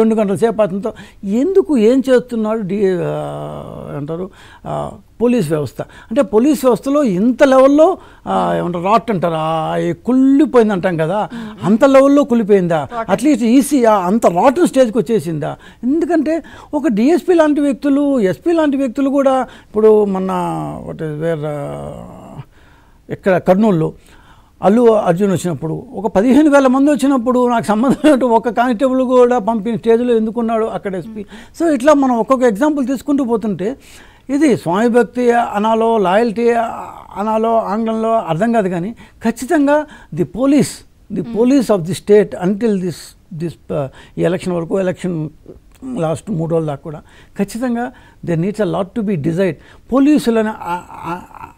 2 గంటల సేపు అతనితో ఎందుకు ఏం చేస్తున్నాడు అంటారు పోలీస్ వ్యవస్థ. అంటే పోలీస్ వ్యవస్థలో ఇంత లెవెల్లో ఏమంటారు రాట్ అంటారా కుళ్ళిపోయింది అంటాం కదా, అంత లెవెల్లో కుళ్ళిపోయిందా? అట్లీస్ట్ ఈసీ అంత రాటన్ స్టేజ్కి వచ్చేసిందా? ఎందుకంటే ఒక డిఎస్పీ లాంటి వ్యక్తులు, ఎస్పీ లాంటి వ్యక్తులు కూడా ఇప్పుడు మొన్న ఇక్కడ కర్నూలులో అల్లు అర్జున్ వచ్చినప్పుడు ఒక 15,000 మంది వచ్చినప్పుడు నాకు సంబంధం ఒక కానిస్టేబుల్ కూడా పంపిన స్టేజ్లో ఎందుకున్నాడు అక్కడ ఎస్పీ. సో ఇట్లా మనం ఒక్కొక్క ఎగ్జాంపుల్ తీసుకుంటూ పోతుంటే ఇది స్వామి భక్తి అనాలో లాయల్టీ అనాలో ఆంగ్లంలో అర్థం కాదు, కానీ ఖచ్చితంగా the police of the state until this ఈ ఎలక్షన్ వరకు, ఎలక్షన్ లాస్ట్ 3 రోజుల దాకా కూడా ఖచ్చితంగా they needs a lot to be desired. పోలీసులు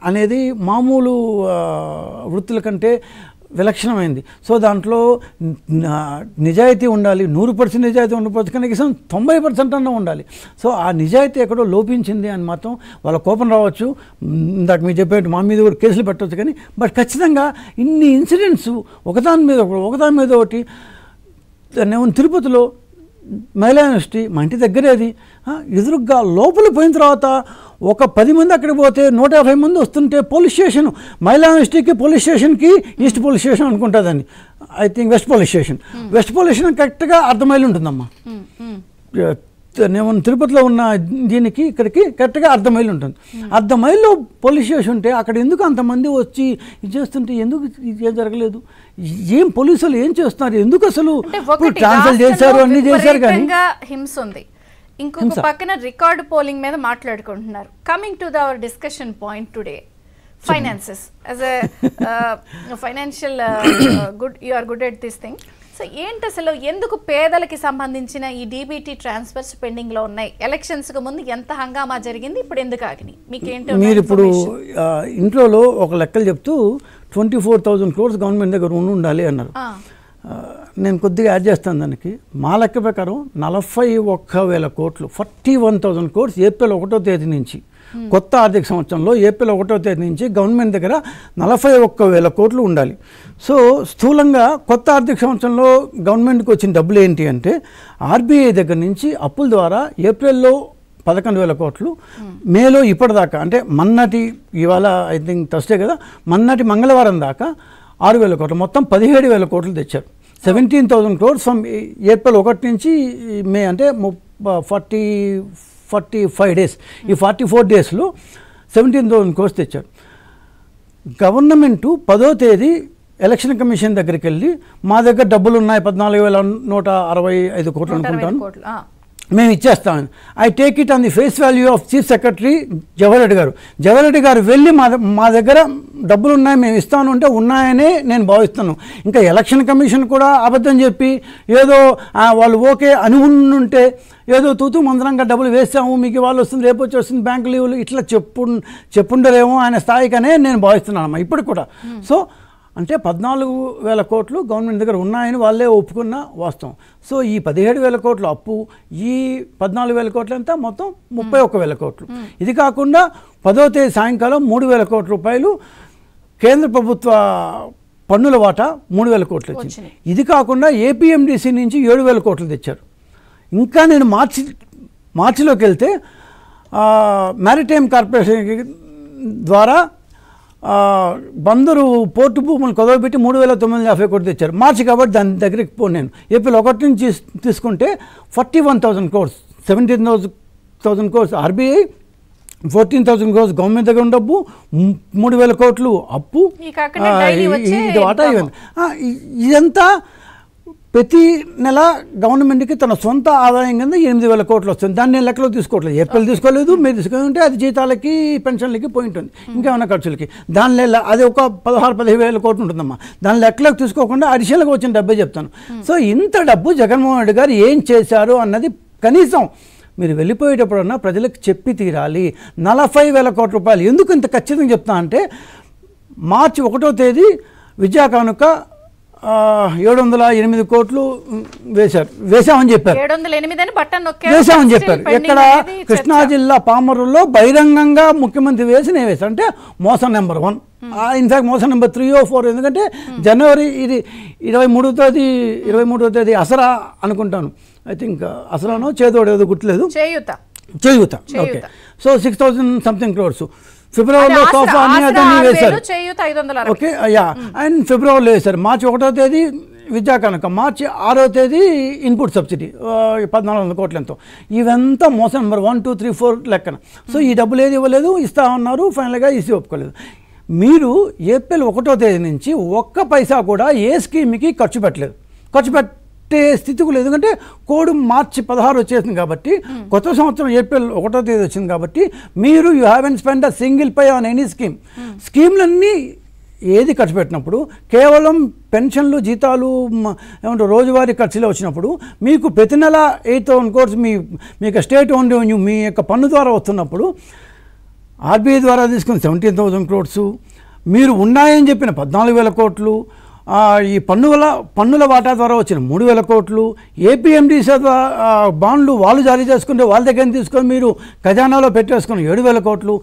అనేది మామూలు వృత్తుల కంటే విలక్షణమైంది. సో దాంట్లో నిజాయితీ ఉండాలి, 100% నిజాయితీ ఉండకపోవచ్చు, కనీసం 90% అన్నా ఉండాలి. సో ఆ నిజాయితీ ఎక్కడో లోపించింది అని మాత్రం వాళ్ళ కోపం రావచ్చు, ఇందాక మీరు చెప్పేట్టు మా మీద కూడా కేసులు పెట్టవచ్చు, కానీ బట్ ఖచ్చితంగా ఇన్ని ఇన్సిడెంట్స్ ఒకదాని మీద ఒకటి. నేను తిరుపతిలో మహిళా యూనివర్సిటీ మా ఇంటి దగ్గరే, అది ఎదురుగ్గా లోపల పోయిన తర్వాత ఒక 10 మంది అక్కడికి పోతే 150 మంది వస్తుంటే పోలీస్ స్టేషన్, మహిళా యూనివర్సిటీకి పోలీస్ స్టేషన్కి ఈస్ట్ పోలీస్ స్టేషన్ అనుకుంటుందని, I think west police station కరెక్ట్గా అర్ధమైలు ఉంటుందమ్మా. నేను తిరుపతిలో ఉన్న దీనికి ఇక్కడికి కరెక్ట్గా అర్ధమైలు ఉంటుంది. అర్ధమైల్లో పోలీస్ స్టేషన్ ఉంటే అక్కడ ఎందుకు అంతమంది వచ్చి ఇది చేస్తుంటే ఎందుకు ఇది జరగలేదు? ఏం పోలీసులు ఏం చేస్తున్నారు? ఎందుకు అసలు ట్రాన్స్ఫర్ చేశారు, అన్ని చేశారు, కానీ హింస ఉంది. ఇంకొక పక్కన రికార్డ్ పోలింగ్ మీద మాట్లాడుకుంటున్నారు. Coming to our discussion point today, finances as a financial good, you are good at this thing. So ఏంటి అసలు ఎందుకు పేదలకి సంబంధించిన ఈ డీబీటీ ట్రాన్స్ఫర్స్ పెండింగ్ లో ఉన్నాయి? ఎలక్షన్స్ కు ముందు ఎంత హంగామా జరిగింది, ఇప్పుడు ఎందుకు ఆగినాయి? మీకేంటో మీరు ఇప్పుడు ఇంట్రోలో ఒక లెక్కలు చెప్తూ 24,000 crores గవర్నమెంట్ దగ్గర ఉండాలి అన్నారు. నేను కొద్దిగా యాడ్ చేస్తాను దానికి. మా లెక్క ప్రకారం 41,000 కోట్లు 41,000 crores ఏప్రిల్ 1వ తేదీ నుంచి, కొత్త ఆర్థిక సంవత్సరంలో ఏప్రిల్ 1వ తేదీ నుంచి గవర్నమెంట్ దగ్గర 41,000 కోట్లు ఉండాలి. సో స్థూలంగా కొత్త ఆర్థిక సంవత్సరంలో గవర్నమెంట్కి వచ్చిన డబ్బులు ఏంటి అంటే, ఆర్బీఐ దగ్గర నుంచి అప్పుల ద్వారా ఏప్రిల్లో 11,000 కోట్లు, మేలో ఇప్పటిదాకా అంటే మన్నటి, ఇవాళ ఐ థింక్ థర్స్డే కదా, మన్నటి మంగళవారం దాకా 6,000 కోట్లు, మొత్తం 17,000 కోట్లు తెచ్చారు. 17,000 crores ఫ్రమ్ ఏప్రిల్ 1 నుంచి మే, అంటే 45 days. ఈ 44 daysలో 17,000 crores తెచ్చారు. గవర్నమెంటు 10వ తేదీ ఎలక్షన్ కమిషన్ దగ్గరికి వెళ్ళి మా దగ్గర డబ్బులు ఉన్నాయి 14,165 కోట్లు అనుకుంటాను, మేము ఇచ్చేస్తామని. I take it on the face value of chief secretary Jawahar Reddy గారు వెళ్ళి మా దగ్గర డబ్బులు ఉన్నాయి మేము ఇస్తాను అంటే ఉన్నాయనే నేను భావిస్తాను. ఇంకా ఎలక్షన్ కమిషన్ కూడా అబద్ధం చెప్పి ఏదో వాళ్ళు ఓకే అని ఉంటే ఏదో తూతూ మంత్రంగా డబ్బులు వేస్తాము, మీకు వాళ్ళు వస్తుంది, రేపు వచ్చి వస్తుంది, బ్యాంకు లీవులు ఇట్లా చెప్పుండరేమో ఆయన స్థాయికనే నేను భావిస్తున్నానమ్మా ఇప్పుడు కూడా. సో అంటే 14,000 కోట్లు గవర్నమెంట్ దగ్గర ఉన్నాయని వాళ్ళే ఒప్పుకున్న వాస్తవం. సో ఈ 17,000 కోట్లు అప్పు, ఈ 14,000 కోట్లు అంతా మొత్తం 31,000 కోట్లు. ఇది కాకుండా 10వ తేదీ సాయంకాలం 3,000 కోట్ల రూపాయలు కేంద్ర ప్రభుత్వ పన్నుల వాటా 3,000 కోట్లు వచ్చింది. ఇది కాకుండా ఏపీఎండిసి నుంచి 7,000 కోట్లు తెచ్చారు. ఇంకా నేను మార్చిలోకి వెళ్తే మ్యారిటైమ్ కార్పొరేషన్ ద్వారా బందరు పోర్టు భూములు కుదవబెట్టి 3,950 కోట్లు తెచ్చారు మార్చి, కాబట్టి దాని దగ్గరికి పోను. నేను ఏప్రిల్ 1 నుంచి తీసుకుంటే 41,000 crores, 17,000 crores RBI, 14,000 crores government దగ్గర ఉన్న డబ్బు, 3,000 కోట్లు అప్పు, ఇది వాటా. ఇదంతా ప్రతి నెల గవర్నమెంట్కి తన సొంత ఆదాయం కింద 8,000 కోట్లు వస్తుంది. దాన్ని నేను లెక్కలో తీసుకోవట్లేదు, ఏప్రిల్ తీసుకోలేదు, మీరు తీసుకుంటే అది జీతాలకి పెన్షన్లకి పోయి ఉంటుంది, ఇంకేమైనా ఖర్చులకి. దానిలో అది ఒక 16,000-15,000 కోట్లు ఉంటుందమ్మా. దాని లెక్కలోకి తీసుకోకుండా అడిషనల్గా వచ్చిన డబ్బే చెప్తాను. సో ఇంత డబ్బు జగన్మోహన్ రెడ్డి గారు ఏం చేశారు అన్నది కనీసం మీరు వెళ్ళిపోయేటప్పుడన్నా ప్రజలకు చెప్పి తీరాలి. 40,000 కోట్ల రూపాయలు ఎందుకు ఇంత ఖచ్చితంగా చెప్తా అంటే, మార్చి 1వ తేదీ విద్యా కానుక 708 కోట్లు వేశామని చెప్పారు. 708 అని బటన్ నొక్కారు. వేశామని చెప్పారు. ఎక్కడ కృష్ణా జిల్లా పామరులో బహిరంగంగా ముఖ్యమంత్రి వేసి నేను వేశాను అంటే మోసం నెంబర్ 1. ఇన్ఫాక్ట్ మోసం నెంబర్ 3 or 4. ఎందుకంటే జనవరి ఇది 23వ తేదీ అసరా అనుకుంటాను. ఐ థింక్ అసరానో చేదోడు ఏదో గుర్తులేదు. చేయూత ఓకే. సో 6,000 సంథింగ్ క్రోర్స్ ఫిబ్రవరిలో సోఫా అని అదని వేశారు. Okay yeah. అండ్ ఫిబ్రవరిలో వేశారు. మార్చి 1వ తేదీ విద్యా కానుక, మార్చి 6వ తేదీ ఇన్పుట్ సబ్సిడీ 1,400 కోట్లు ఎంతో. ఇవంతా మోసం నెంబర్ 1, 2, 3, 4 లెక్కన. సో ఈ డబ్బులు ఏది ఇవ్వలేదు, ఇస్తా ఉన్నారు. ఫైనల్గా ఈసీ ఒప్పుకోలేదు. మీరు ఏప్రిల్ 1వ తేదీ నుంచి ఒక్క పైసా కూడా ఏ స్కీమ్కి ఖర్చు పెట్టలేదు. ఖర్చు పెట్టే స్థితికి లేదు. ఎందుకంటే కోడ్ మార్చి 16 వచ్చేసింది కాబట్టి, కొత్త సంవత్సరం ఏప్రిల్ 1వ తేదీ వచ్చింది కాబట్టి మీరు you haven't spend a single pie on any స్కీమ్లన్నీ ఏది ఖర్చు పెట్టినప్పుడు కేవలం పెన్షన్లు, జీతాలు, ఏమంటారు రోజువారీ ఖర్చులే వచ్చినప్పుడు మీకు ప్రతి నెల 8,000 కోర్స్ మీకు స్టేట్ ఓన్ రెవెన్యూ మీ యొక్క పన్ను ద్వారా వస్తున్నప్పుడు, ఆర్బీఐ ద్వారా తీసుకుని 17,000 క్రోడ్స్, మీరు ఉన్నాయని చెప్పిన 14,000 కోట్లు, ఈ పన్నుల వాటా ద్వారా వచ్చిన 3,000 కోట్లు, ఏపీఎండీసీ బాండ్లు వాళ్ళు జారీ చేసుకుంటే వాళ్ళ దగ్గర తీసుకొని మీరు ఖజానాలో పెట్టేసుకుని 7,000 కోట్లు.